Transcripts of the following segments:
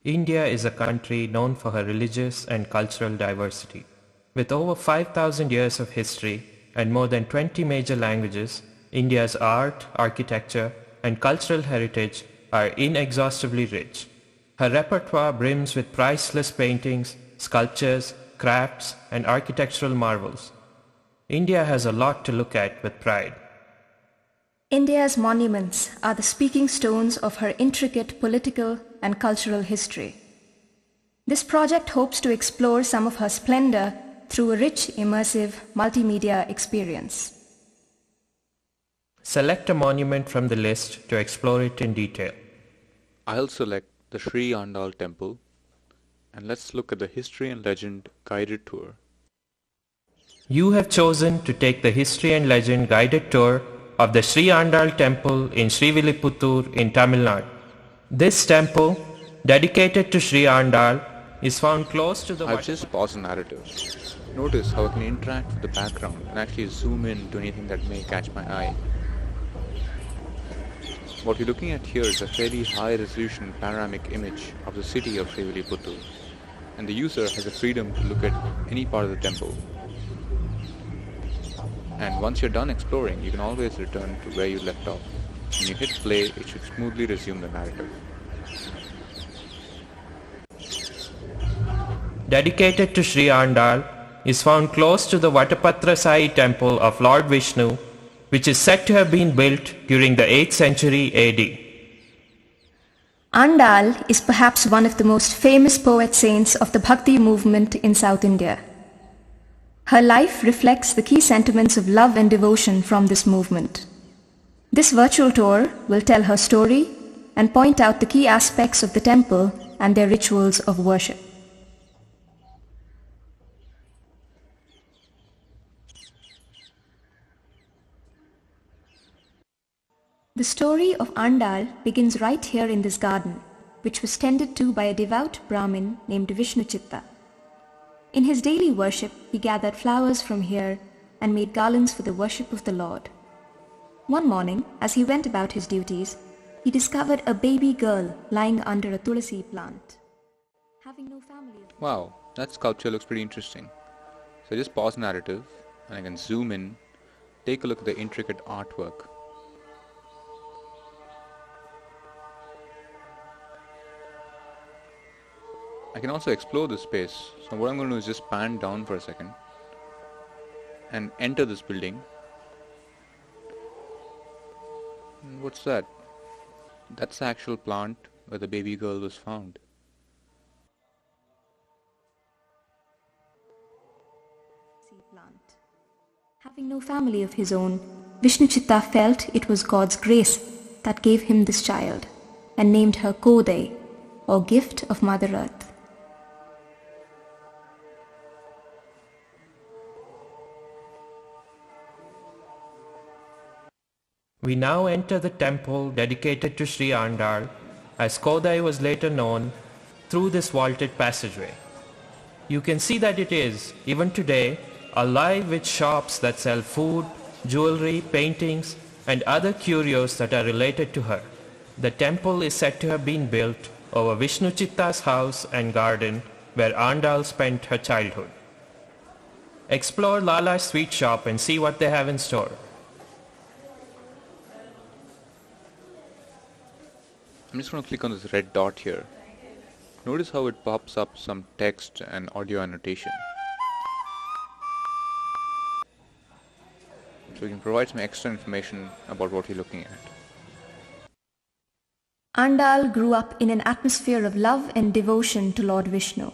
India is a country known for her religious and cultural diversity. With over 5,000 years of history and more than 20 major languages, India's art, architecture, and cultural heritage are inexhaustibly rich. Her repertoire brims with priceless paintings, sculptures, crafts, and architectural marvels. India has a lot to look at with pride. India's monuments are the speaking stones of her intricate political and cultural history. This project hopes to explore some of her splendor through a rich, immersive multimedia experience. Select a monument from the list to explore it in detail. I'll select the Sri Andal temple, and let's look at the history and legend guided tour. You have chosen to take the history and legend guided tour of the Sri Andal temple in Srivilliputturu in Tamil Nadu. This temple, dedicated to Sri Andal, is found close to the... I've just paused the narrative. Notice how I can interact with the background and actually zoom in to anything that may catch my eye. What you're looking at here is a fairly high-resolution panoramic image of the city of Srivilliputturu, and the user has the freedom to look at any part of the temple. And once you're done exploring, you can always return to where you left off. When you hit play, it should smoothly resume the narrative. Dedicated to Sri Andal, is found close to the Vatapatra Sai temple of Lord Vishnu, which is said to have been built during the 8th century AD. Andal is perhaps one of the most famous poet saints of the Bhakti movement in South India. Her life reflects the key sentiments of love and devotion from this movement. This virtual tour will tell her story and point out the key aspects of the temple and their rituals of worship. The story of Andal begins right here in this garden, which was tended to by a devout Brahmin named Vishnu Chitta. In his daily worship, he gathered flowers from here and made garlands for the worship of the Lord. One morning, as he went about his duties, he discovered a baby girl lying under a tulasi plant. Having no family... Wow, that sculpture looks pretty interesting. So I just pause the narrative and I can zoom in, take a look at the intricate artwork. I can also explore this space. So what I'm going to do is just pan down for a second and enter this building. And what's that? That's the actual plant where the baby girl was found. Having no family of his own, Vishnu Chitta felt it was God's grace that gave him this child and named her Kodai, or gift of Mother Earth. We now enter the temple dedicated to Sri Andal, as Kodai was later known, through this vaulted passageway. You can see that it is, even today, alive with shops that sell food, jewelry, paintings, and other curios that are related to her. The temple is said to have been built over Vishnu Chitta's house and garden where Andal spent her childhood. Explore Lala's sweet shop and see what they have in store. I'm just going to click on this red dot here. Notice how it pops up some text and audio annotation. So we can provide some extra information about what you're looking at. Andal grew up in an atmosphere of love and devotion to Lord Vishnu.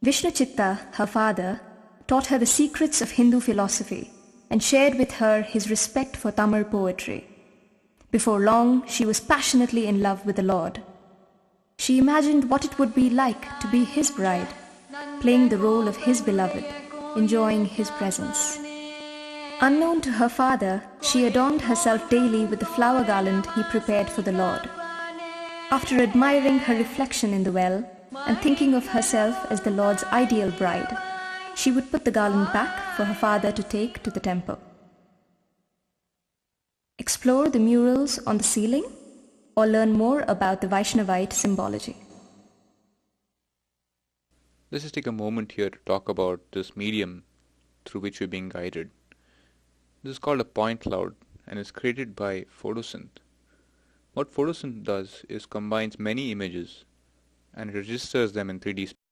Vishnu Chitta, her father, taught her the secrets of Hindu philosophy and shared with her his respect for Tamil poetry. Before long, she was passionately in love with the Lord. She imagined what it would be like to be his bride, playing the role of his beloved, enjoying his presence. Unknown to her father, she adorned herself daily with the flower garland he prepared for the Lord. After admiring her reflection in the well and thinking of herself as the Lord's ideal bride, she would put the garland back for her father to take to the temple. Explore the murals on the ceiling or learn more about the Vaishnavite symbology. Let's just take a moment here to talk about this medium through which we're being guided. This is called a point cloud and is created by Photosynth. What Photosynth does is combines many images and registers them in 3D space.